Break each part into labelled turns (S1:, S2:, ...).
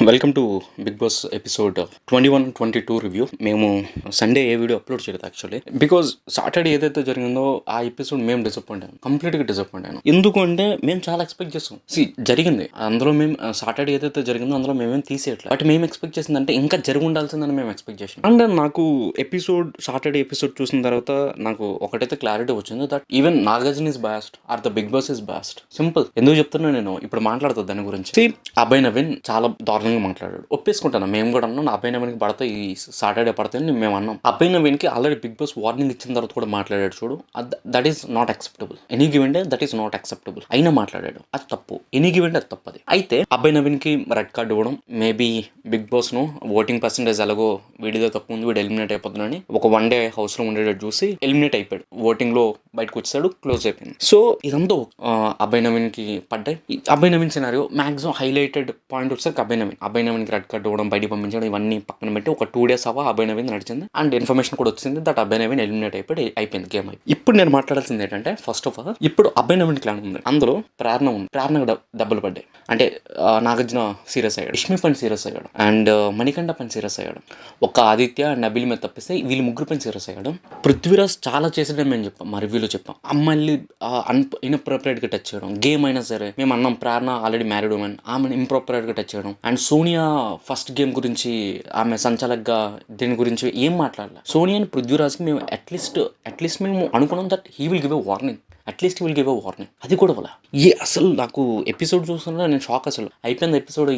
S1: Welcome to Bigg Boss episode 21-22 review. మేము Sunday ఏ video upload చేయలేదు యాక్చువల్లీ, బికాజ్ సాటర్డే ఏదైతే జరిగిందో ఆ ఎపిసోడ్ మేము డిసప్పాయింట్ అయ్యాం, కంప్లీట్గా డిసప్పాయింట్ అయ్యాం. ఎందుకంటే మేము చాలా ఎక్స్పెక్ట్ చేస్తాం. జరిగింది అందులో, మేము సాటర్డే ఏదైతే జరిగిందో అందులో మేమేం తీసేయట్లేదు, బట్ మేము ఎక్స్పెక్ట్ చేసిందంటే ఇంకా జరిగి ఉండాల్సిందని మేము ఎక్స్పెక్ట్ చేసాం. అండ్ నాకు సాటర్డే ఎపిసోడ్ చూసిన తర్వాత నాకు ఒకటైతే క్లారిటీ వచ్చింది, that even Nagarjuna is biased or the Bigg Boss is biased. Simple. ఎందుకు చెప్తున్నా నేను ఇప్పుడు మాట్లాడుతుంది దాని గురించి. అభయ్ నవీన్ చాలా దారుణంగా మాట్లాడాడు. ఒప్పేసుకుంటాను, మేము కూడా అన్నాం అభయ్ నవీన్కి పడతాయి ఈ సాటర్డే పడతాయని మేము అన్నాం. అభయ్ నవీన్కి ఆల్రెడీ బిగ్ బాస్ వార్నింగ్ ఇచ్చిన తర్వాత కూడా మాట్లాడాడు చూడు, that is not acceptable. Any given day that is not acceptable అయినా మాట్లాడాడు, అది తప్పు. ఎనీ గివెన్ డే అది తప్పది. అయితే అభయ్ నవీన్కి రెడ్ కార్డు ఇవ్వడం, మేబీ బిగ్ బాస్ ను ఓటింగ్ పర్సెంటేజ్ ఎలాగో వీడితో తక్కువ ఉంది, వీడు ఎలిమినేట్ అయిపోతున్నాడని ఒక వన్ డే హౌస్ లో ఉండేటట్టు చూసి ఎలిమినేట్ అయిపోయాడు. ఓటింగ్ లో బయటకు వచ్చాడు, క్లోజ్ అయిపోయింది. సో ఇదంతా అభయ్ నవీన్ కి పడ్డాయి. Abhay Naveen scenario maximum highlighted point వచ్చేసరికి అభయ్ నవీన్ రెడ్ కార్డు ఇవ్వడం, బయట పంపించడం, ఇవన్నీ పక్కన పెట్టి ఒక 2 days అభయ్ నవీన్ నడిచింది. అండ్ ఇన్ఫర్మేషన్ కూడా వచ్చింది దట్ అభయ్ నవీన్ ఎలిమినేట్ అయిపోయింది గేమ్ అయిపోయింది. ఇప్పుడు నేను మాట్లాడాల్సింది ఏంటంటే, ఫస్ట్ ఆఫ్ ఆల్ ఇప్పుడు అభయ్ నవీన్ క్లాన్ ఉంది, అందులో ప్రేరణ ఉంది. ప్రేరణకు డబ్బులు పడ్డాయి. అంటే నాగార్జున సీరియస్ అయ్యాడు, రష్మి పని సీరియస్ అయ్యాడు, అండ్ మణికంఠ పని సీరియస్ అయ్యాడు. ఒక ఆదిత్య నబిల్ మీద తప్పిస్తే వీళ్ళు ముగ్గురు పని సీరియస్ అయ్యాడు. పృథ్వీరాజ్ చాలా చేసేటని మేము చెప్పాం, మా రివ్యూలో చెప్పాం. అమ్మాయిని ఇన్అప్రోప్రియేట్గా టచ్ చేయడం, గేమ్ అయినా సరే మేము అన్నాం ప్రేరణ ఆల్రెడీ మ్యారీడ్ ఉమెన్, ఆమెను ఇంప్రాపరేట్గా టచ్ చేయడం. అండ్ సోనియా ఫస్ట్ గేమ్ గురించి ఆమె సంచాలక్గా దీని గురించి ఏం మాట్లాడలే. సోనియాని పృథ్వీరాజ్కి మేము అట్లీస్ట్ మేము అనుకున్నాం that he will give a warning, at least will give a warning. అది కూడా వల్ల అసలు నాకు ఎపిసోడ్ చూస్తున్నా నేను షాక్. అసలు అయిపోయింది ఎపిసోడ్.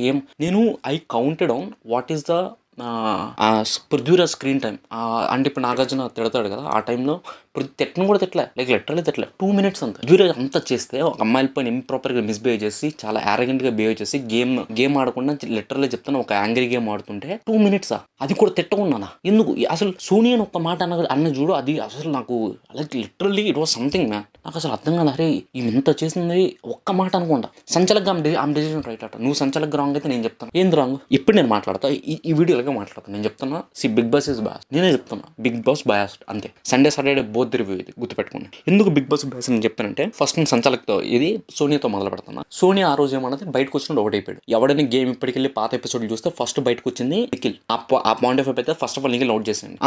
S1: నేను I counted on what is the Prithviraj screen time. అంటే ఇప్పుడు నాగార్జున తిడతాడు కదా, ఆ టైంలో తిట్టను కూడా తిట్టలే, లిటరల్లీ తిట్టలే. 2 minutes అంత పృథ్వీరాజ్ అంతా చేస్తే, ఒక అమ్మాయిల పైన ఇంప్రాపర్గా మిస్బిహేవ్ చేసి, చాలా యారగెంట్గా బిహేవ్ చేసి, గేమ్ ఆడకుండా లిటరల్లీ చెప్తాను, ఒక యాంగ్రీ గేమ్ ఆడుతుంటే 2 minutes అది కూడా తిట్టకున్నానా? ఎందుకు? అసలు సోనియా ఒక్క మాట అన్న చూడు, అది అసలు నాకు literally it was something man. నాకు అసలు అర్థం కాదు. అరే ఈమె ఇంత చేసింది ఒక్క మాట అనుకుంటా. సంచలక్గా ఆమె డెసిషన్ రైట్ అట. నువ్వు సంచలక్గా రాంగ్ అయితే నేను చెప్తాను ఏంది రాంగ్. ఇప్పుడు నేను మాట్లాడతా, ఈ వీడియోలుగా మాట్లాడతాను. నేను చెప్తున్నా బిగ్ బాస్ ఇస్ బయాస్డ్. నేనే చెప్తున్నా బిగ్ బాస్ బయాస్డ్ అంతే. సాటర్డే బోత్ రివ్యూ ఇది గుర్తుపెట్టుకోండి. ఎందుకు బిగ్ బాస్ బయాస్డ్ అని చెప్పానంటే, ఫస్ట్ నేను సంచలక్తో ఇది సోనియాతో మొదలు పెడుతున్నా. సోనియా ఆ రోజు ఏమన్నది, బయటకు వచ్చినప్పుడు ఒకటి అయిపోయాడు. ఎవడైనా గేమ్ ఇప్పటికెళ్ళి పాత ఎపిసోడ్లు చూస్తే ఫస్ట్ బయటకు వచ్చింది నిఖిల్. ఆ పాయింట్ ఆఫ్ అయితే first of all Nikhil out చేసింది.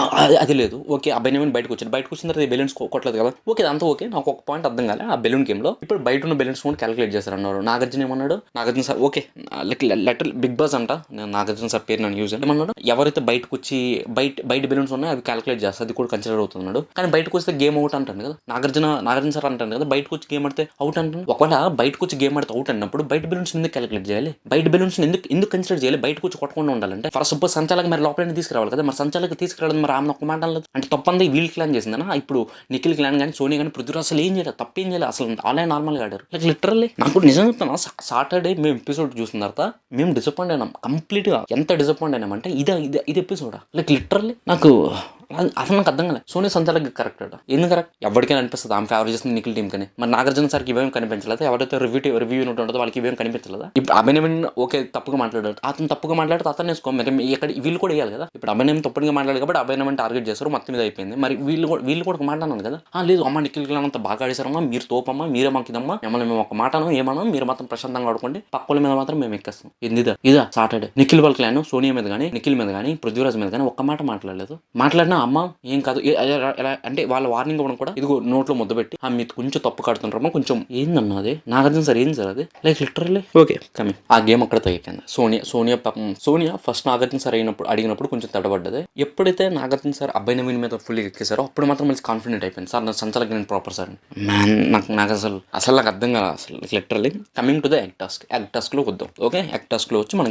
S1: అది లేదు, ఓకే. అభయ్ నవీన్ బయటకు వచ్చిన తర్వాత బెలూన్స్ కొట్టలేదు కదా, ఓకే అంతా ఓకే. నాకు ఒక పాయింట్ అర్థం కాలే, ఆ బెలూన్ గేమ్ లో ఇప్పుడు బయట ఉన్న బెలూన్స్ కూడా క్యాలిక్యులేట్ చేశారన్నారు. నాగార్జున ఏమన్నాడు, Nagarjuna sir okay letter Bigg Boss అంట, నాగార్జున సార్ పేరు నేను యూజ్ ఏమన్నాడు, ఎవరైతే బయటకు వచ్చి బయట బెలూన్స్ ఉన్నాయి అవి క్యాలిక్యులేట్ చేస్తే అది కూడా కన్సిడర్ అవుతున్నాడు. కానీ బయటకు వస్తే గేమ్ అవుట్ అంటాను కదా నాగార్జున సార్ అంటాను కదా, బయటకు వచ్చి గేమ్ ఆడితే అవుట్ అంటాను. ఒకవేళ బయటకు వచ్చి గేమ్ ఆడితే అవుట్ అన్నప్పుడు బయట బెలూన్స్ ఎందుకు క్యాలిక్యులేట్ చేయాలి, బయట బెలూన్స్ ఎందుకు కన్సిడర్ చేయాలి? బయటకు వచ్చి కొట్టకుండా ఉండాలంటే ఫర్ సపోజ్ సంచాలకు మరి లోపల తీసుకురావాలి కదా, మరి సంచాలకు తీసుకురావడం మరి ఆమె ఒక్క మాట లేదు అంటే తప్పంది వీళ్ళు క్లాన్ చేసిందనా? ఇప్పుడు నిఖిల్ క్లాన్ కానీ సోనియా కానీ పృథ్వీరాజ్ అసలు ఏం చేయలేదు, తప్పేం చేయలేదు. అసలు ఆన్లైన్ నార్మల్గా ఆడారు. లిటరల్లీ నాకు నిజం చెప్తున్నా, సాటర్డే మేము ఎపిసోడ్ చూసిన తర్వాత మేము డిసప్పాయింట్ అయినాం కంప్లీట్గా. ఎంత డిసప్పాయింట్ అయినామంటే ఇది ఎపిసోడా లిటరల్లీ నాకు అసలు నాకు అర్థం కాలేదు. సోనియా సంచాలకి కరెక్ట్ అట. ఎందుకు కరెక్ట్? ఎవరికైనా అనిపిస్తుంది ఆమె ఫేవర్ చేస్తుంది నిఖిల్ టీం కానీ. మరి నాగార్జున సార్కి ఇవేం కనిపించలేదు, ఎవరైతే రివ్యూ ఉంటుందో వాళ్ళకి ఇవేం కనిపించలేదా? ఇప్పుడు అభినవీన్ ఓకే తప్పుగా మాట్లాడారు, అతను తప్పుగా మాట్లాడితే అతను వేసుకో, మరి ఇక్కడ వీళ్ళు కూడా వేయాలి కదా. ఇప్పుడు అభినవీన్ తప్పుగా మాట్లాడారు కాబట్టి అభినవీన్ టార్గెట్ చేస్తారు, మొత్తం మీద అయిపోయింది. మరి వీళ్ళు కూడా మాట్లాడాను కదా, లేదు అమ్మ నిఖిల్ అంతా బాగా ఆడేశారమ్మా, మీరు తోపమ్మా, మీరే మాకు ఇదమ్మా, మిమ్మల్ని మేము ఒక మాటను ఏమన్నా, మీరు మాత్రం ప్రశాంతంగా ఆడుకోండి, పక్కల మీద మాత్రం మేము ఎక్కేస్తాం. ఇదా సాటర్డే నిఖిల్ వాళ్ళ క్లాన్ సోనియా మీద కానీ, నిఖిల్ మీద కానీ, పృథ్వీరాజ్ మీద కానీ ఒక్క మాట మాట్లాడలేదు. మాట్లాడినా అమ్మ ఏం కాదు ఎలా అంటే వాళ్ళ వార్నింగ్ ఇవ్వడం కూడా ఇదిగో నోట్లో ముద్ద పెట్టి మీరు కొంచెం తప్పు కడుతుంటారమ్మా, కొంచెం ఏందన్నది నాగార్జున సార్ ఏం సార్ అది లిటరల్లీ ఓకే కమింగ్. ఆ గేమ్ అక్కడతో అయిపోయింది. సోనియా ఫస్ట్ నాగార్జున సార్ అడిగినప్పుడు కొంచెం తడబడ్డది. ఎప్పుడైతే నాగార్జున సార్ అభయ్ నవీన్ మీద ఫుల్ ఎక్కేసారో అప్పుడు మాత్రం మళ్ళీ కాన్ఫిడెంట్ అయిపోయింది. సార్ నా సంచాలకి నేను ప్రాపర్ సార్ మ్యాన్ నాకు అసలు అర్థం కాదు అసలు literally. Coming to the act task లో వద్దాం. ఓకే, యాక్ట్ టాస్క్ లో వచ్చి మన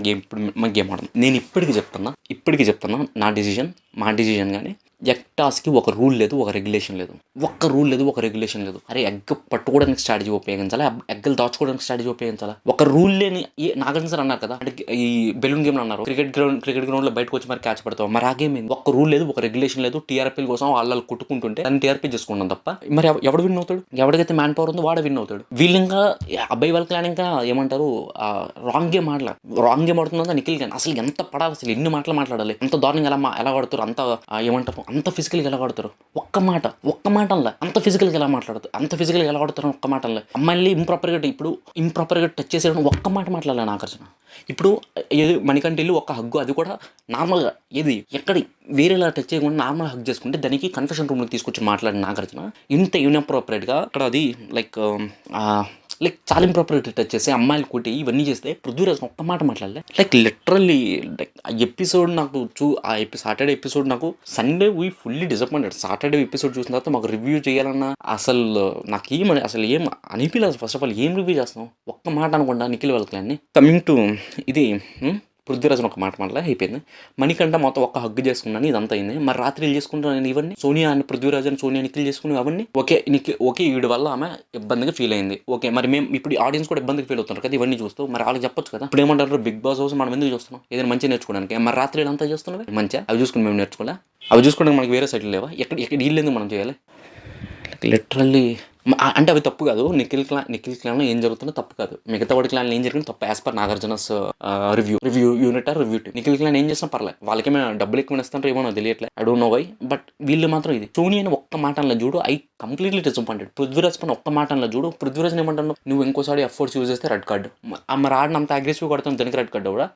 S1: గేమ్ ఆడదాం. నేను ఇప్పటికి చెప్తున్నా మా డిసిజన్ కానీ ఎగ్ టాస్క్కి ఒక రూల్ లేదు, ఒక రెగ్యులేషన్ లేదు. అరే ఎగ్ పట్టుకోవడానికి స్ట్రాటజీ ఉపయోగించాలా, ఎగ్గలు దాచుకోవడానికి స్ట్రాటజీ ఉపయోగించాలా? ఒక రూల్ లేని నాగార్జున సార్ అన్నారు కదా, అంటే ఈ బెలూన్ గేమ్ అన్నారు, క్రికెట్ గ్రౌండ్ లో బయటకు వచ్చి మరి క్యాచ్ పడతాం. మరి ఆ గేమ్ ఒక్క రూల్ లేదు, ఒక రెగ్యులేషన్ లేదు. టీఆర్పీల కోసం వాళ్ళు కొట్టుకుంటుంటే దాన్ని టీఆర్పీ చేసుకుంటాం తప్ప మరి ఎవడు విన్ అవుతాడు? ఎవరికైతే మ్యాన్ పవర్ ఉందో వాడే విన్ అవుతాడు. వీళ్ళు ఇంకా అబ్బాయి వాళ్ళ క్లాన్ ఇంకా ఏమంటారు రాంగ్ గేమ్ ఆడుతుందా నిఖిల్ కానీ అసలు ఎంత పడాలి, అసలు ఎన్ని మాటలు మాట్లాడాలి, ఎంత దారుణంగా ఎలా ఆడుతారు, అంత ఏమంటారు అంత ఫిజికల్గా ఎలా ఆడతారు? ఒక్క మాట అనలే అంత ఫిజికల్గా ఎలా మాట్లాడతారు, అంత ఫిజికల్గా ఎలా ఆడతారు ఒక్క మాట అనలే. అమ్మాయిని ఇంప్రాపర్గా టచ్ చేసేయడం ఒక్క మాట మాట్లాడలే నాగార్జున. ఇప్పుడు ఏది మణికంఠ వెళ్ళి ఒక హగ్గు, అది కూడా నార్మల్గా ఏది ఎక్కడి వేరేలా టచ్ చేయకుండా నార్మల్ హగ్ చేసుకుంటే దానికి కన్ఫెషన్ రూమ్లో తీసుకొచ్చి మాట్లాడిన నాగార్జున ఇంత ఇన్అప్రోప్రియేట్గా అక్కడ అది లైక్ చాలా ఇంప్రాపర్గా టచ్ చేసి అమ్మాయిలు కొట్టి ఇవన్నీ చేస్తే పృథ్వీరాజ్ ఒక్క మాట మాట్లాడలే. లైక్ లిటరల్లీ లైక్ ఆ ఎపిసోడ్ నాకు సాటర్డే ఎపిసోడ్ నాకు Sunday we fully disappointed. Saturday episode చూసిన తర్వాత మాకు రివ్యూ చేయాలన్నా అసలు ఏం అనిపించలేదు. ఫస్ట్ ఆఫ్ ఆల్ ఏం రివ్యూ చేస్తాం, ఒక్క మాట అనుకుంటా నిఖిల్ వాళ్ళకి. కమింగ్ టు ఇది పృథ్వీరాజన్ ఒక మాట మాటలే అయిపోయింది. మణికంఠ మొత్తం ఒక్క హగ్గు చేసుకున్నాను, ఇదంతా అయింది. మరి రాత్రి చేసుకుంటాను ఇవన్నీ సోనియా అని పృథ్వీరాజన్ సోనియా నిఖిల్ చేసుకుని అవన్నీ ఓకే వీడి వల్ల ఆమె ఇబ్బందిగా ఫీల్ అయింది. ఓకే మరి మేము ఇప్పుడు ఆడియన్స్ కూడా ఇబ్బందికి ఫీల్ అవుతున్నారు కదా ఇవన్నీ చూస్తూ. మరి వాళ్ళకి చెప్పొచ్చు కదా. ఇప్పుడు ఏమంటారు, బిగ్ బాస్ హౌస్ మనం ఎందుకు చూస్తున్నాం, ఏదైనా మంచిగా నేర్చుకోవడానికి. మరి రాత్రి అంతా చేస్తున్నాం మంచిగా, అవి చూసుకుని మేము నేర్చుకోలే. అవి చూసుకోవడానికి మనకి వేరే సైట్లు లేవా? ఎక్కడ వీళ్ళు ఎందుకు మనం చేయాలి? లిటరల్లీ అంటే అవి తప్పు కాదు. నిఖిల్ క్లాన్లో ఏం జరుగుతుందో తప్పు కాదు, మిగతా వాడి క్లాన్లో ఏం జరిగిందో తప్పు. As per Nagarjuna's review unit review team. Nikhil clan ఏం చేసినా పర్లేదు, వాళ్ళకేమైనా డబ్బులు ఎక్కువ ఇస్తాంటారు ఏమో నాకు తెలియట్లేదు. I don't know why. But వీళ్ళు మాత్రం ఇది సోనియా అని ఒక్క మాట అనలో చూడు, ఐ కంప్లీట్లీ డిసప్పాయింటెడ్. పృథ్వీరాజ్ పైన ఒక్క మాట అనలో చూడు, పృథ్వీరాజ్ ఏమంటాను, నువ్వు ఇంకోసారి ఎఫర్ట్స్ యూజ్ చేస్తే రెడ్ కార్డు. మరి ఆడిన అంత అగ్రెసివ్ కొడతాను, దానికి రెడ్ కార్డు కూడా.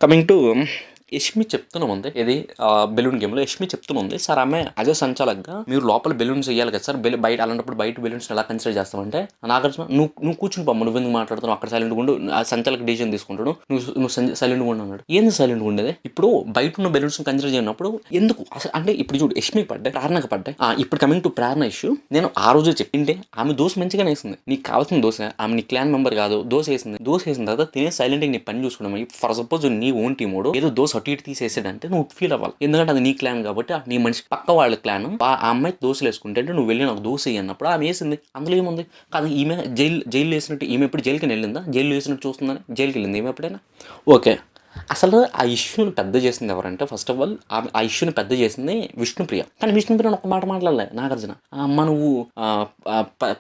S1: కమింగ్ టు యష్మి చెప్తున్నాం ఉంది, ఇది బెలూన్ గేమ్లో యష్మి చెప్తుంది, సార్ ఆమె అదే సంచాలకుగా మీరు లోపల బెలూన్స్ వేయాలి కదా సార్, బయట అలాంటప్పుడు బయట బెలూన్స్ ఎలా కన్సిడర్ చేస్తామంటే, నాగార్జున నువ్వు కూర్చుని పమ్మ, నువ్వు ఎందుకు మాట్లాడుతున్నావు, అక్కడ సైలెంట్గా ఉండు, ఆ సంచాలక డిసిజన్ తీసుకుంటాడు, నువ్వు సైలెంట్గా ఉండు అన్నాడు. ఏంది సైలెంట్గా ఉండేది? ఇప్పుడు బయట ఉన్న బెలూన్స్ కన్సిడర్ చేయనప్పుడు ఎందుకు అసలు అంటే, ఇప్పుడు చూడు యష్మికి పడ్డాయి, ప్రేరణకు పడ్డాయి. ఇప్పుడు కమింగ్ టు ప్రేరణ ఇష్యూ, నేను ఆ రోజు చెప్పింటే ఆమె దోశ మంచిగానే వేసింది, నీకు కావాల్సిన దోశ, ఆమె నీ క్లాన్ మెంబర్ కాదు, దోశ వేసిన తర్వాత తినే సైలెంట్గా నీ పని చూసుకోవడం. ఫర్ సపోజ్ నీ ఓన్ టీమోడు ఏదో దోశ అటు ఇటు తీసేసాడు అంటే నువ్వు ఫీల్ అవ్వాలి, ఎందుకంటే అది నీ క్లాన్ కాబట్టి, నీ మనిషి పక్క వాళ్ళ క్లాన్. ఆ అమ్మాయి దోశలు వేసుకుంటే నువ్వు వెళ్ళి నాకు దోశ అన్నప్పుడు ఆమె వేసింది, అందులో ఏముంది కాదు. ఈమె జైలు వేసినట్టు, ఈమె ఎప్పుడు జైలుకి వెళ్ళిందా, జైలు వేసినట్టు చూస్తుందని జైలుకి వెళ్ళింది ఈమె ఎప్పుడైనా? ఓకే, అసలు ఆ ఇష్యూని పెద్ద చేసింది ఎవరంటే, ఫస్ట్ ఆఫ్ ఆల్ ఆ ఇష్యూని పెద్ద చేసింది విష్ణుప్రియ. కానీ విష్ణుప్రియ ఒక మాట మాట్లాడలే నాగార్జున. అమ్మ నువ్వు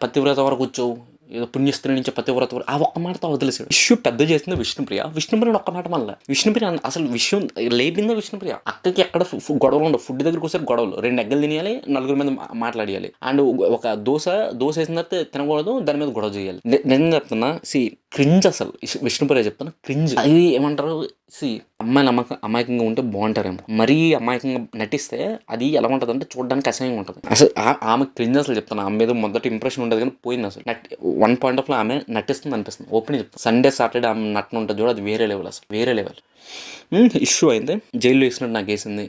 S1: పతివ్రత వరకు వచ్చావు, ఏదో పుణ్యస్త్రీ నుంచి పతివ్రత వరకు, ఆ ఒక్క మాటతో వదిలేసాడు. ఇష్యూ పెద్ద చేసింది విష్ణుప్రియ ఒక్క మాట మళ్ళీ. విష్ణుప్రియ అసలు విషయం లేపిందే విష్ణుప్రియ. అక్కడికి ఎక్కడ గొడవలు ఉండవు, ఫుడ్ దగ్గరకు వస్తే గొడవలు, 2 ఎగ్గలు తినేయాలి, 4 మీద మాట్లాడేయాలి, అండ్ ఒక దోశ వేసిన తర్వాత తినకూడదు, దాని మీద గొడవ చేయాలి. నేను చెప్తున్నా క్రింజ్, అసలు విష్ణుప్రియ చెప్తున్నా క్రింజ్. అది ఏమంటారు, అమ్మాయిలు అమాయకంగా ఉంటే బాగుంటారేమో, మరీ అమాయకంగా నటిస్తే అది ఎలా ఉంటుంది అంటే చూడడానికి అసహ్యంగా ఉంటుంది. అసలు ఆమె క్రింజ్, అసలు చెప్తాను, ఆమె మీద మొదటి ఇంప్రెషన్ ఉంటుంది కానీ పోయింది. అసలు వన్ పాయింట్ ఆఫ్ లో ఆమె నటిస్తుంది అనిపిస్తుంది. ఓపెన్ చెప్తాను, సండే సాటర్డే ఆమె నటన ఉంటుంది చూడ, అది వేరే లెవెల్, అసలు వేరే లెవెల్. ఇష్యూ అయింది, జైల్లో వేసినట్టు నాకు వేసింది.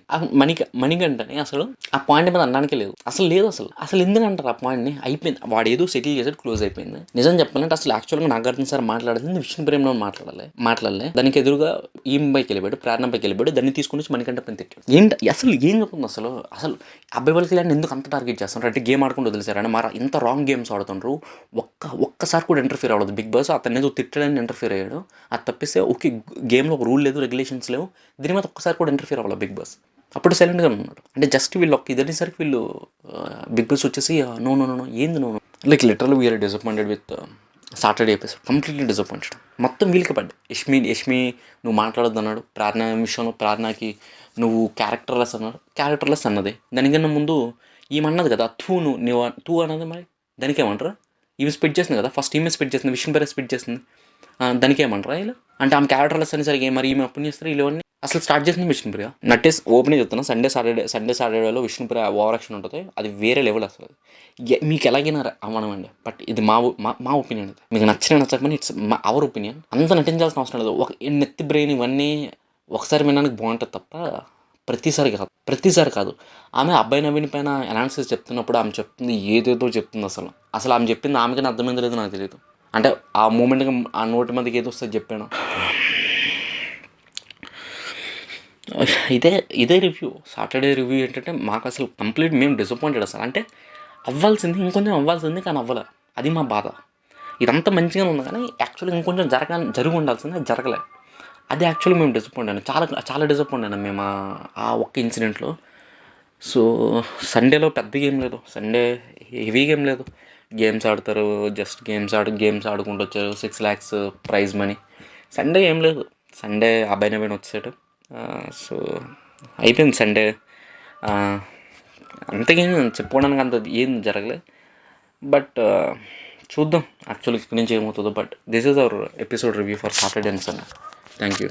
S1: మణికంఠని అసలు ఆ పాయింట్ మీద అనడానికి లేదు, అసలు ఎందుకంటారు ఆ పాయింట్ని? అయిపోయింది, వాడు ఏదో సెటిల్ చేసాడు, క్లోజ్ అయిపోయింది. నిజం చెప్పాలంటే అసలు యాక్చువల్గా నాగార్జున సార్ మాట్లాడింది విష్ణుప్రియంలో మాట్లాడలే. దానికి ఎదురుగా ఈమెపైకి వెళ్ళిపోయాడు, ప్రేరణపైకి వెళ్ళిపోయాడు, దాన్ని తీసుకుని వచ్చి మణికంఠ పైన తిట్టాడు. అసలు ఏం చెప్తుంది అసలు అబ్బాయి వాళ్ళకి ఇలాంటి ఎందుకు అంత టార్గెట్ చేస్తున్నారు అంటే, గేమ్ ఆడుకుంటూ వదిలేసారని మరి ఇంత రాంగ్ గేమ్స్ ఆడుతుంటారు. ఒక్కసారి కూడా ఇంటర్ఫియర్ అవ్వదు బిగ్ బాస్. అతను ఏదో తిట్టడానికి ఇంటర్ఫియర్ అయ్యాడు, అది తప్పిస్తే ఓకే, గేమ్లో ఒక రూల్ లేదు, రెగ్యులేషన్స్ లేవు, దీని మీద ఒక్కసారి కూడా ఇంటర్ఫియర్ అవ్వాలి బిగ్ బాస్. అప్పుడు సైలెంట్గా ఉన్నాడు. అంటే జస్ట్ వీళ్ళు ఇదనేసరికి వీళ్ళు బిగ్ బాస్ వచ్చేసి నో ఏంది no like literal we are disappointed with Saturday episode, completely disappointed. మొత్తం వీళ్ళకి పడ్డాయి. యష్మి నువ్వు మాట్లాడొద్దు అన్నాడు, ప్రేరణ విషయంలో ప్రేరణకి నువ్వు క్యారెక్టర్లెస్ అన్నది. దానికన్నా ముందు ఏమన్నది కదా, తూ అన్నది, మరి దానికి ఏమంటారా? ఇవి స్పెడ్ చేస్తుంది కదా, ఫస్ట్ ఈమె స్పెడ్ చేస్తుంది, విష్ణుప్రియ స్పెడ్ చేస్తుంది, దానికి ఏమంటారా ఇలా? అంటే ఆమె క్యారెక్టర్లెస్ అనేసరికి మరి ఈమె అప్పుడు చేస్తారు ఇవన్నీ. అసలు స్టార్ట్ చేసింది విష్ణుప్రియ. నట్టేసి ఓపెనింగ్ చెప్తున్నా, సండే సాటర్డేలో విష్ణుప్రియ ఓవర్ యాక్షన్ ఉంటుంది, అది వేరే లెవెల్. అసలు మీకు ఎలాగైనా అవ్వనమండి, బట్ ఇది మా ఒపీనియన్. ఇది మీకు నచ్చకపోయినా ఇట్స్ అవర్ ఒపీనియన్. అంత నటించాల్సిన అవసరం లేదు. ఒక నెత్తి బ్రెయిన్ ఇవన్నీ ఒకసారి వినడానికి బాగుంటుంది తప్ప ప్రతిసారి కాదు. ఆమె అబ్బాయి నవీన్ పైన అనాలిసిస్ చెప్తున్నప్పుడు ఆమె చెప్తుంది ఏదేదో చెప్తుంది. అసలు ఆమె చెప్పింది ఆమెకైనా అర్థమైంది లేదు నాకు తెలియదు. అంటే ఆ మూమెంట్గా ఆ నోటి మందికి ఏదో వస్తుంది చెప్పాను. ఇదే రివ్యూ, సాటర్డే రివ్యూ ఏంటంటే మాకు అసలు కంప్లీట్ మేము డిసప్పాయింటెడ్. అసలు అంటే ఇంకొంచెం అవ్వాల్సింది కానీ అవ్వలే, అది మా బాధ. ఇదంతా మంచిగానే ఉంది కానీ యాక్చువల్గా ఇంకొంచెం జరిగి ఉండాల్సింది, జరగలే. అది యాక్చువల్గా మేము డిసప్పాయింట్ అయినా, చాలా డిసప్పాయింట్ అయినా మేము ఆ ఒక్క ఇన్సిడెంట్లో. సో సండేలో పెద్ద గేమ్ లేదు, సండే హెవీ గేమ్ లేదు. గేమ్స్ ఆడతారు, జస్ట్ గేమ్స్ ఆడుకుంటూ వచ్చారు, 6 lakhs ప్రైజ్ మనీ. సండే ఏం లేదు, సండే అబ్బాయి నవీన్ వచ్చాడు. సో అయిపోయింది సండే. అంతకేం చెప్పుకోవడానికి అంత ఏం జరగలేదు. బట్ చూద్దాం యాక్చువల్లీ ఇక్కడి నుంచి ఏమవుతుందో. But this is our episode review for Saturday and Sunday. Thank you.